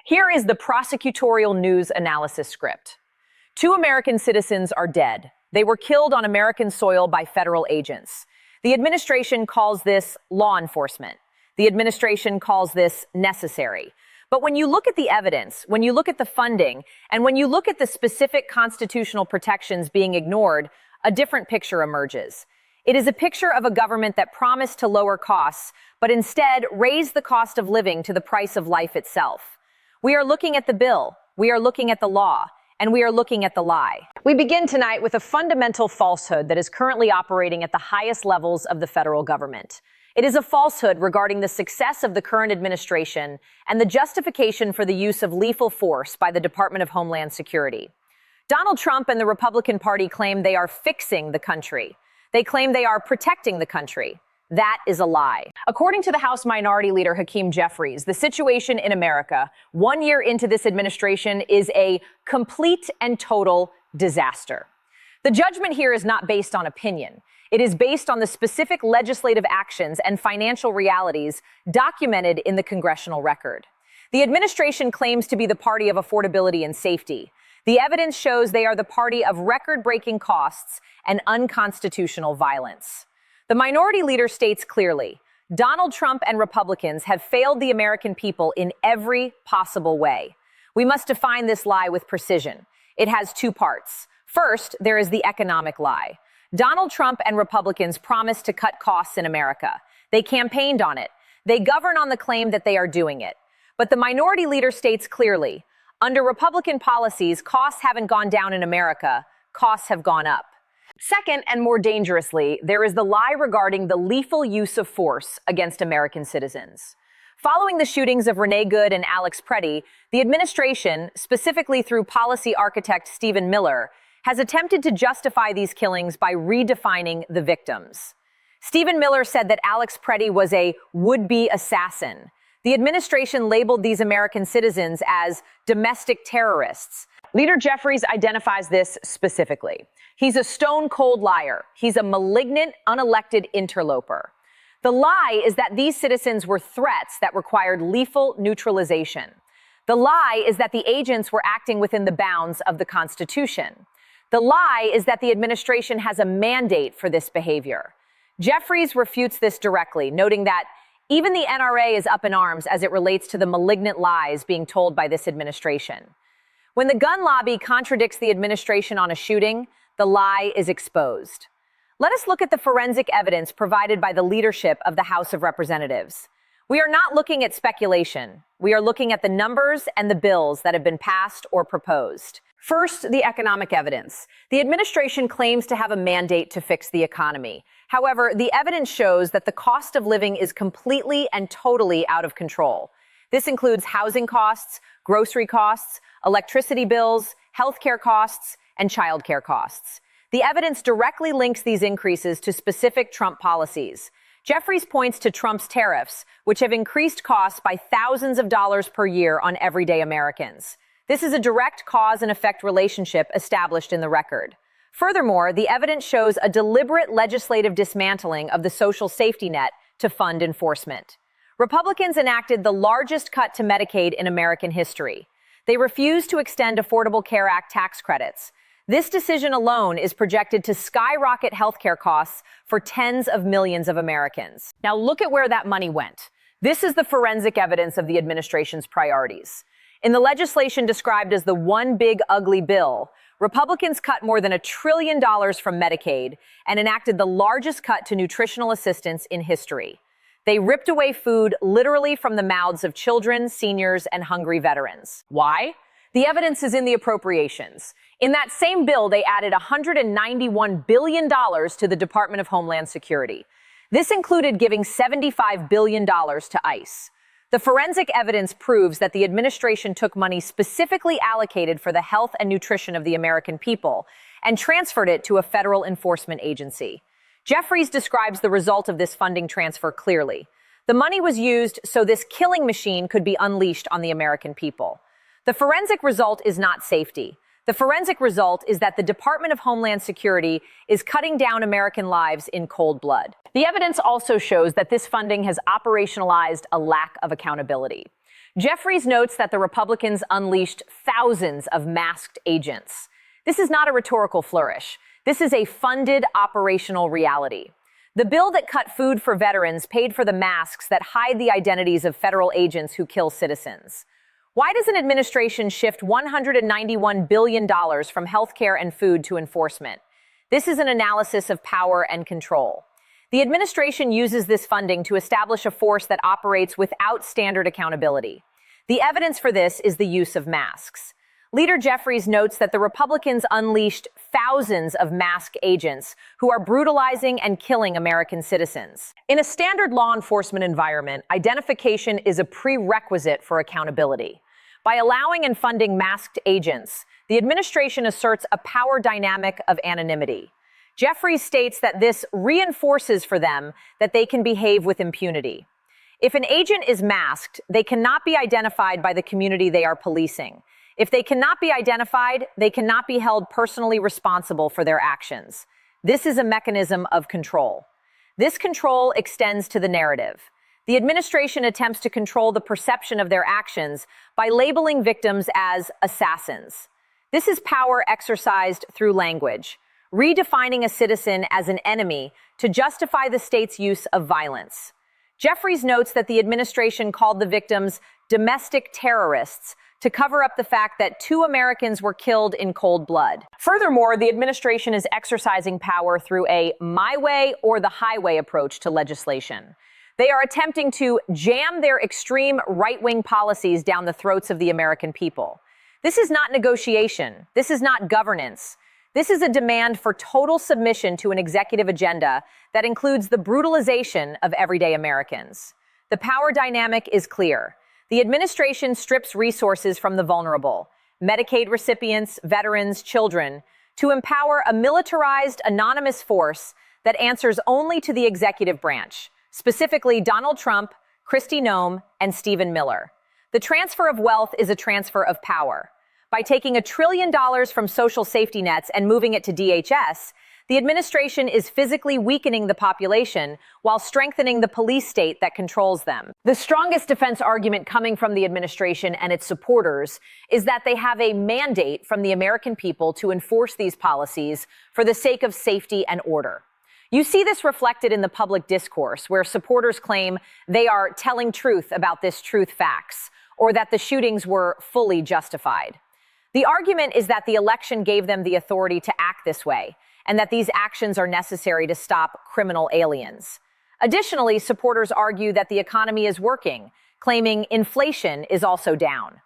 Here is the prosecutorial news analysis script. 2 American citizens are dead. They were killed on American soil by federal agents. The administration calls this law enforcement. The administration calls this necessary. But when you look at the evidence, when you look at the funding, and when you look at the specific constitutional protections being ignored, a different picture emerges. It is a picture of a government that promised to lower costs, but instead raised the cost of living to the price of life itself. We are looking at the bill, we are looking at the law, and we are looking at the lie. We begin tonight with a fundamental falsehood that is currently operating at the highest levels of the federal government. It is a falsehood regarding the success of the current administration and the justification for the use of lethal force by the Department of Homeland Security. Donald Trump and the Republican Party claim they are fixing the country. They claim they are protecting the country. That is a lie. According to the House Minority Leader Hakeem Jeffries, the situation in America, 1 year into this administration, is a complete and total disaster. The judgment here is not based on opinion. It is based on the specific legislative actions and financial realities documented in the congressional record. The administration claims to be the party of affordability and safety. The evidence shows they are the party of record-breaking costs and unconstitutional violence. The minority leader states clearly, Donald Trump and Republicans have failed the American people in every possible way. We must define this lie with precision. It has 2 parts. First, there is the economic lie. Donald Trump and Republicans promised to cut costs in America. They campaigned on it. They govern on the claim that they are doing it. But the minority leader states clearly, under Republican policies, costs haven't gone down in America, costs have gone up. Second, and more dangerously, there is the lie regarding the lethal use of force against American citizens. Following the shootings of Renee Good and Alex Preddy, the administration, specifically through policy architect Stephen Miller, has attempted to justify these killings by redefining the victims. Stephen Miller said that Alex Preddy was a would-be assassin. The administration labeled these American citizens as domestic terrorists. Leader Jeffries identifies this specifically. He's a stone-cold liar. He's a malignant, unelected interloper. The lie is that these citizens were threats that required lethal neutralization. The lie is that the agents were acting within the bounds of the Constitution. The lie is that the administration has a mandate for this behavior. Jeffries refutes this directly, noting that even the NRA is up in arms as it relates to the malignant lies being told by this administration. When the gun lobby contradicts the administration on a shooting, the lie is exposed. Let us look at the forensic evidence provided by the leadership of the House of Representatives. We are not looking at speculation. We are looking at the numbers and the bills that have been passed or proposed. First, the economic evidence. The administration claims to have a mandate to fix the economy. However, the evidence shows that the cost of living is completely and totally out of control. This includes housing costs, grocery costs, electricity bills, healthcare costs, and childcare costs. The evidence directly links these increases to specific Trump policies. Jeffries points to Trump's tariffs, which have increased costs by thousands of dollars per year on everyday Americans. This is a direct cause and effect relationship established in the record. Furthermore, the evidence shows a deliberate legislative dismantling of the social safety net to fund enforcement. Republicans enacted the largest cut to Medicaid in American history. They refused to extend Affordable Care Act tax credits. This decision alone is projected to skyrocket healthcare costs for tens of millions of Americans. Now look at where that money went. This is the forensic evidence of the administration's priorities. In the legislation described as the one big ugly bill, Republicans cut more than $1 trillion from Medicaid and enacted the largest cut to nutritional assistance in history. They ripped away food literally from the mouths of children, seniors, and hungry veterans. Why? The evidence is in the appropriations. In that same bill, they added $191 billion to the Department of Homeland Security. This included giving $75 billion to ICE. The forensic evidence proves that the administration took money specifically allocated for the health and nutrition of the American people and transferred it to a federal enforcement agency. Jeffries describes the result of this funding transfer clearly. The money was used so this killing machine could be unleashed on the American people. The forensic result is not safety. The forensic result is that the Department of Homeland Security is cutting down American lives in cold blood. The evidence also shows that this funding has operationalized a lack of accountability. Jeffries notes that the Republicans unleashed thousands of masked agents. This is not a rhetorical flourish. This is a funded operational reality. The bill that cut food for veterans paid for the masks that hide the identities of federal agents who kill citizens. Why does an administration shift $191 billion from healthcare and food to enforcement? This is an analysis of power and control. The administration uses this funding to establish a force that operates without standard accountability. The evidence for this is the use of masks. Leader Jeffries notes that the Republicans unleashed thousands of masked agents who are brutalizing and killing American citizens. In a standard law enforcement environment, identification is a prerequisite for accountability. By allowing and funding masked agents, the administration asserts a power dynamic of anonymity. Jeffries states that this reinforces for them that they can behave with impunity. If an agent is masked, they cannot be identified by the community they are policing. If they cannot be identified, they cannot be held personally responsible for their actions. This is a mechanism of control. This control extends to the narrative. The administration attempts to control the perception of their actions by labeling victims as assassins. This is power exercised through language, redefining a citizen as an enemy to justify the state's use of violence. Jeffries notes that the administration called the victims domestic terrorists to cover up the fact that 2 Americans were killed in cold blood. Furthermore, the administration is exercising power through a my way or the highway approach to legislation. They are attempting to jam their extreme right-wing policies down the throats of the American people. This is not negotiation. This is not governance. This is a demand for total submission to an executive agenda that includes the brutalization of everyday Americans. The power dynamic is clear. The administration strips resources from the vulnerable, Medicaid recipients, veterans, children, to empower a militarized, anonymous force that answers only to the executive branch, specifically Donald Trump, Kristi Noem, and Stephen Miller. The transfer of wealth is a transfer of power. By taking $1 trillion from social safety nets and moving it to DHS, the administration is physically weakening the population while strengthening the police state that controls them. The strongest defense argument coming from the administration and its supporters is that they have a mandate from the American people to enforce these policies for the sake of safety and order. You see this reflected in the public discourse, where supporters claim they are telling truth about this truth facts, or that the shootings were fully justified. The argument is that the election gave them the authority to act this way, and that these actions are necessary to stop criminal aliens. Additionally, supporters argue that the economy is working, claiming inflation is also down.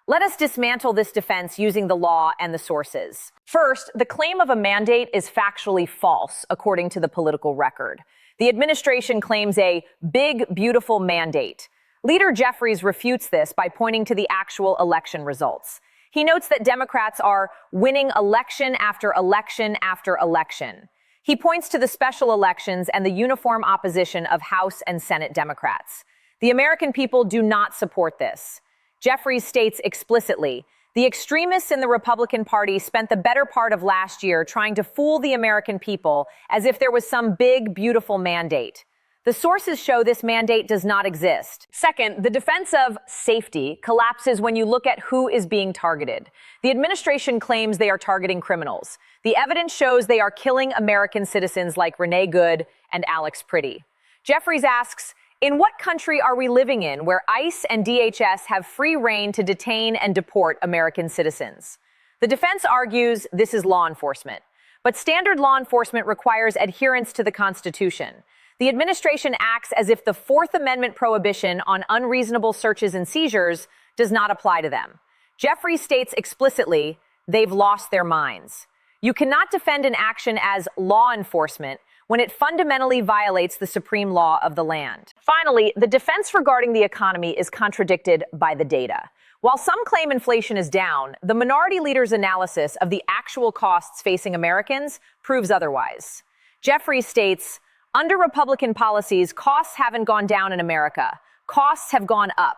Let us dismantle this defense using the law and the sources. First, the claim of a mandate is factually false, according to the political record. The administration claims a big, beautiful mandate. Leader Jeffries refutes this by pointing to the actual election results. He notes that Democrats are winning election after election after election. He points to the special elections and the uniform opposition of House and Senate Democrats. The American people do not support this. Jeffries states explicitly, the extremists in the Republican Party spent the better part of last year trying to fool the American people as if there was some big, beautiful mandate. The sources show this mandate does not exist. Second, the defense of safety collapses when you look at who is being targeted. The administration claims they are targeting criminals. The evidence shows they are killing American citizens like Renee Good and Alex Priddy. Jeffries asks, in what country are we living in where ICE and DHS have free rein to detain and deport American citizens? The defense argues this is law enforcement. But standard law enforcement requires adherence to the Constitution. The administration acts as if the Fourth Amendment prohibition on unreasonable searches and seizures does not apply to them. Jeffries states explicitly, they've lost their minds. You cannot defend an action as law enforcement when it fundamentally violates the supreme law of the land. Finally, the defense regarding the economy is contradicted by the data. While some claim inflation is down, the minority leader's analysis of the actual costs facing Americans proves otherwise. Jeffries states, under Republican policies, costs haven't gone down in America. Costs have gone up.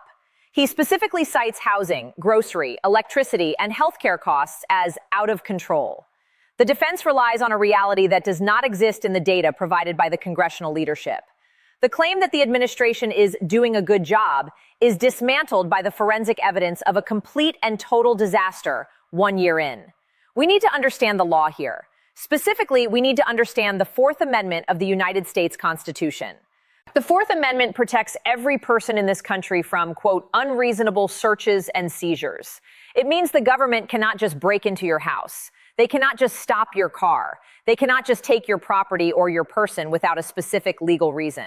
He specifically cites housing, grocery, electricity, and healthcare costs as out of control. The defense relies on a reality that does not exist in the data provided by the congressional leadership. The claim that the administration is doing a good job is dismantled by the forensic evidence of a complete and total disaster 1 year in. We need to understand the law here. Specifically, we need to understand the Fourth Amendment of the United States Constitution. The Fourth Amendment protects every person in this country from, quote, unreasonable searches and seizures. It means the government cannot just break into your house. They cannot just stop your car. They cannot just take your property or your person without a specific legal reason.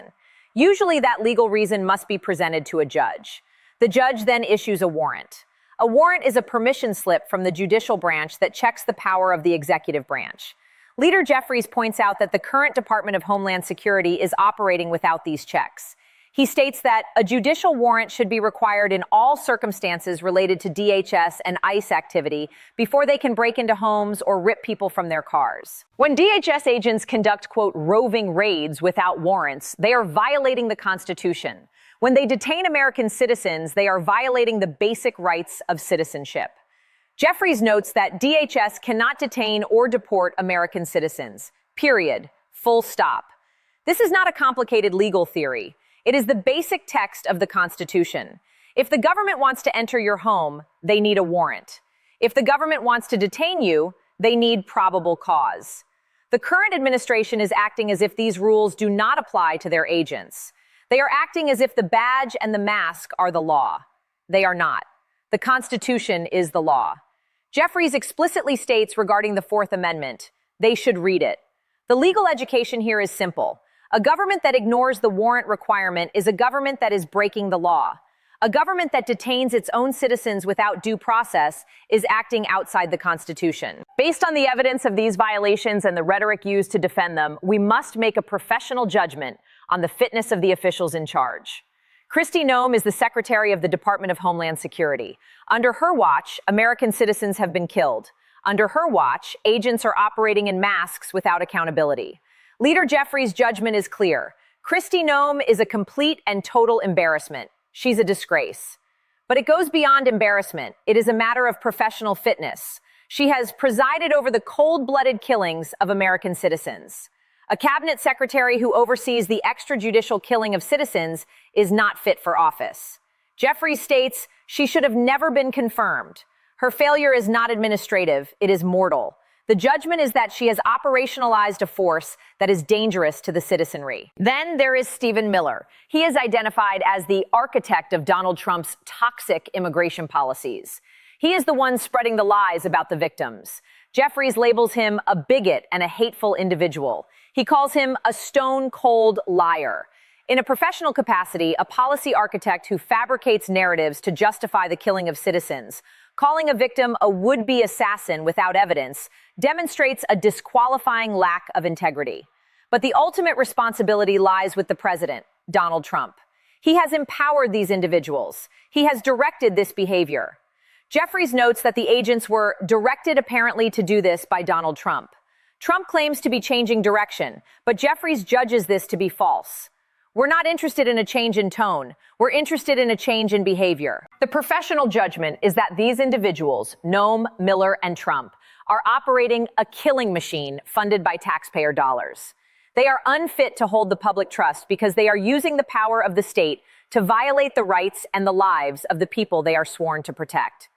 Usually that legal reason must be presented to a judge. The judge then issues a warrant. A warrant is a permission slip from the judicial branch that checks the power of the executive branch. Leader Jeffries points out that the current Department of Homeland Security is operating without these checks. He states that a judicial warrant should be required in all circumstances related to DHS and ICE activity before they can break into homes or rip people from their cars. When DHS agents conduct, quote, roving raids without warrants, they are violating the Constitution. When they detain American citizens, they are violating the basic rights of citizenship. Jeffries notes that DHS cannot detain or deport American citizens. Period. Full stop. This is not a complicated legal theory. It is the basic text of the Constitution. If the government wants to enter your home, they need a warrant. If the government wants to detain you, they need probable cause. The current administration is acting as if these rules do not apply to their agents. They are acting as if the badge and the mask are the law. They are not. The Constitution is the law. Jeffries explicitly states regarding the Fourth Amendment, they should read it. The legal education here is simple. A government that ignores the warrant requirement is a government that is breaking the law. A government that detains its own citizens without due process is acting outside the Constitution. Based on the evidence of these violations and the rhetoric used to defend them, we must make a professional judgment on the fitness of the officials in charge. Kristi Noem is the Secretary of the Department of Homeland Security. Under her watch, American citizens have been killed. Under her watch, agents are operating in masks without accountability. Leader Jeffries' judgment is clear. Kristi Noem is a complete and total embarrassment. She's a disgrace. But it goes beyond embarrassment. It is a matter of professional fitness. She has presided over the cold-blooded killings of American citizens. A cabinet secretary who oversees the extrajudicial killing of citizens is not fit for office. Jeffries states she should have never been confirmed. Her failure is not administrative, it is mortal. The judgment is that she has operationalized a force that is dangerous to the citizenry. Then there is Stephen Miller. He is identified as the architect of Donald Trump's toxic immigration policies. He is the one spreading the lies about the victims. Jeffries labels him a bigot and a hateful individual. He calls him a stone-cold liar. In a professional capacity, a policy architect who fabricates narratives to justify the killing of citizens, calling a victim a would-be assassin without evidence, demonstrates a disqualifying lack of integrity. But the ultimate responsibility lies with the president, Donald Trump. He has empowered these individuals. He has directed this behavior. Jeffries notes that the agents were directed apparently to do this by Donald Trump. Trump claims to be changing direction, but Jeffries judges this to be false. We're not interested in a change in tone. We're interested in a change in behavior. The professional judgment is that these individuals, Noem, Miller, and Trump, are operating a killing machine funded by taxpayer dollars. They are unfit to hold the public trust because they are using the power of the state to violate the rights and the lives of the people they are sworn to protect.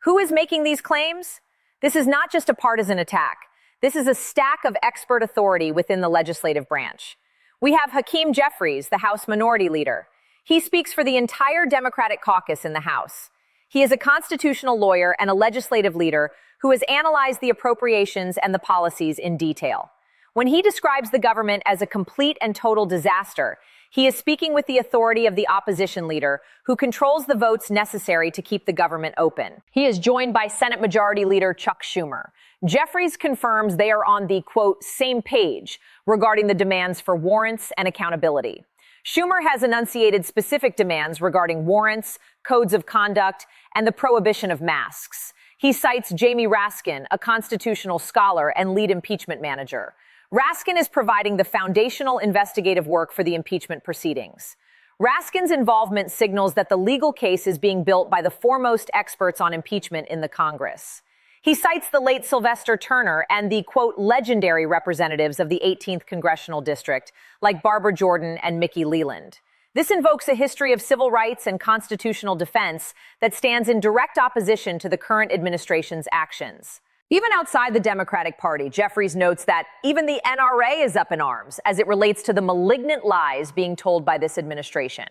Who is making these claims? This is not just a partisan attack. This is a stack of expert authority within the legislative branch. We have Hakeem Jeffries, the House Minority Leader. He speaks for the entire Democratic caucus in the House. He is a constitutional lawyer and a legislative leader who has analyzed the appropriations and the policies in detail. When he describes the government as a complete and total disaster, he is speaking with the authority of the opposition leader who controls the votes necessary to keep the government open. He is joined by Senate Majority Leader Chuck Schumer. Jeffries confirms they are on the, quote, same page regarding the demands for warrants and accountability. Schumer has enunciated specific demands regarding warrants, codes of conduct, and the prohibition of masks. He cites Jamie Raskin, a constitutional scholar and lead impeachment manager. Raskin is providing the foundational investigative work for the impeachment proceedings. Raskin's involvement signals that the legal case is being built by the foremost experts on impeachment in the Congress. He cites the late Sylvester Turner and the, quote, legendary representatives of the 18th Congressional District, like Barbara Jordan and Mickey Leland. This invokes a history of civil rights and constitutional defense that stands in direct opposition to the current administration's actions. Even outside the Democratic Party, Jeffries notes that even the NRA is up in arms as it relates to the malignant lies being told by this administration.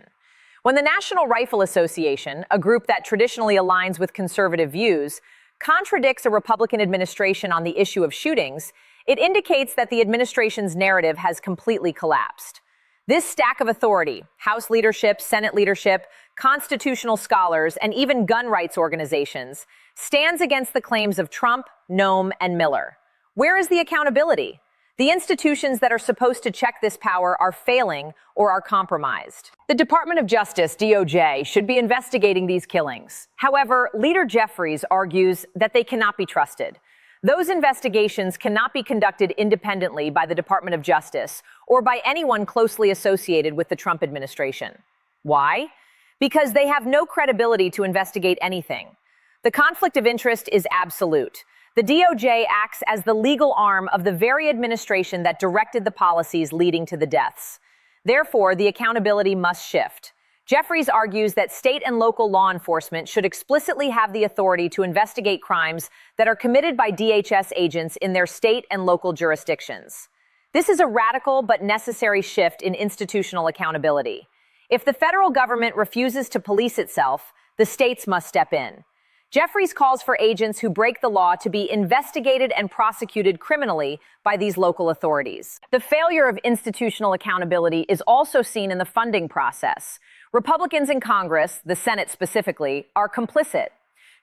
When the National Rifle Association, a group that traditionally aligns with conservative views, contradicts a Republican administration on the issue of shootings, it indicates that the administration's narrative has completely collapsed. This stack of authority, House leadership, Senate leadership, constitutional scholars, and even gun rights organizations, stands against the claims of Trump, Noem, and Miller. Where is the accountability? The institutions that are supposed to check this power are failing or are compromised. The Department of Justice, DOJ, should be investigating these killings. However, Leader Jeffries argues that they cannot be trusted. Those investigations cannot be conducted independently by the Department of Justice or by anyone closely associated with the Trump administration. Why? Because they have no credibility to investigate anything. The conflict of interest is absolute. The DOJ acts as the legal arm of the very administration that directed the policies leading to the deaths. Therefore, the accountability must shift. Jeffries argues that state and local law enforcement should explicitly have the authority to investigate crimes that are committed by DHS agents in their state and local jurisdictions. This is a radical but necessary shift in institutional accountability. If the federal government refuses to police itself, the states must step in. Jeffries calls for agents who break the law to be investigated and prosecuted criminally by these local authorities. The failure of institutional accountability is also seen in the funding process. Republicans in Congress, the Senate specifically, are complicit.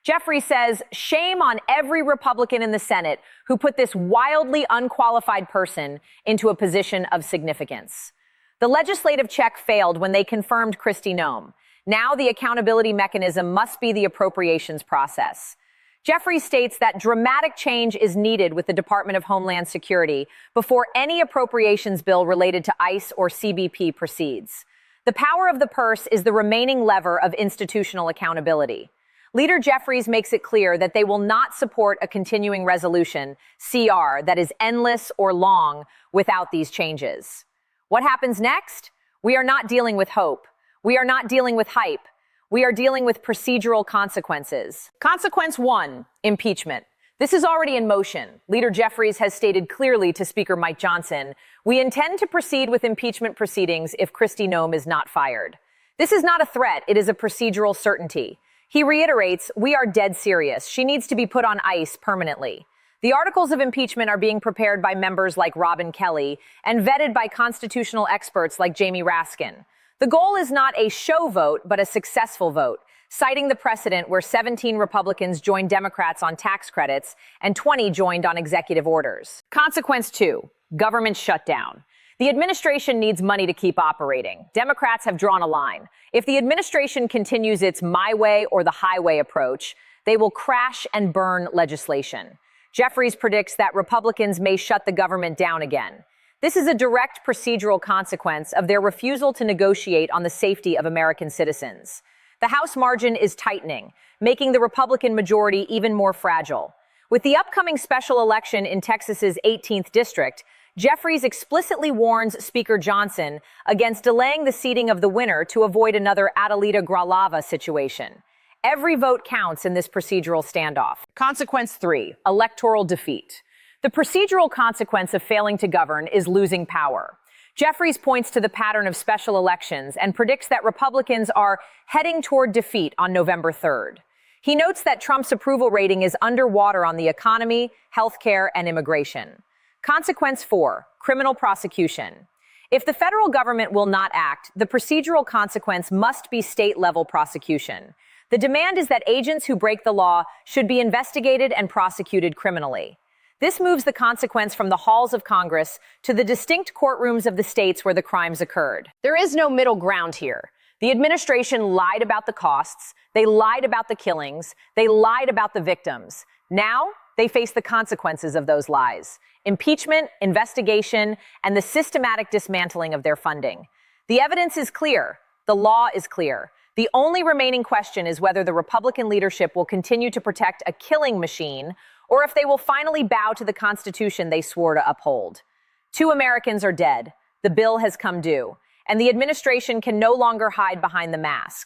Jeffries says, shame on every Republican in the Senate who put this wildly unqualified person into a position of significance. The legislative check failed when they confirmed Kristi Noem. Now the accountability mechanism must be the appropriations process. Jeffries states that dramatic change is needed with the Department of Homeland Security before any appropriations bill related to ICE or CBP proceeds. The power of the purse is the remaining lever of institutional accountability. Leader Jeffries makes it clear that they will not support a continuing resolution, CR, that is endless or long without these changes. What happens next? We are not dealing with hope. We are not dealing with hype. We are dealing with procedural consequences. Consequence 1, impeachment. This is already in motion. Leader Jeffries has stated clearly to Speaker Mike Johnson, we intend to proceed with impeachment proceedings if Kristi Noem is not fired. This is not a threat. It is a procedural certainty. He reiterates, we are dead serious. She needs to be put on ice permanently. The articles of impeachment are being prepared by members like Robin Kelly and vetted by constitutional experts like Jamie Raskin. The goal is not a show vote, but a successful vote, citing the precedent where 17 Republicans joined Democrats on tax credits and 20 joined on executive orders. Consequence 2, government shutdown. The administration needs money to keep operating. Democrats have drawn a line. If the administration continues its my way or the highway approach, they will crash and burn legislation. Jeffries predicts that Republicans may shut the government down again. This is a direct procedural consequence of their refusal to negotiate on the safety of American citizens. The House margin is tightening, making the Republican majority even more fragile. With the upcoming special election in Texas's 18th district, Jeffries explicitly warns Speaker Johnson against delaying the seating of the winner to avoid another Adelita Gralava situation. Every vote counts in this procedural standoff. Consequence 3, electoral defeat. The procedural consequence of failing to govern is losing power. Jeffries points to the pattern of special elections and predicts that Republicans are heading toward defeat on November 3rd. He notes that Trump's approval rating is underwater on the economy, healthcare, and immigration. Consequence 4, criminal prosecution. If the federal government will not act, the procedural consequence must be state-level prosecution. The demand is that agents who break the law should be investigated and prosecuted criminally. This moves the consequence from the halls of Congress to the distinct courtrooms of the states where the crimes occurred. There is no middle ground here. The administration lied about the costs, they lied about the killings, they lied about the victims. Now, they face the consequences of those lies: impeachment, investigation, and the systematic dismantling of their funding. The evidence is clear. The law is clear. The only remaining question is whether the Republican leadership will continue to protect a killing machine or if they will finally bow to the Constitution they swore to uphold. 2 Americans are dead. The bill has come due, and the administration can no longer hide behind the mask.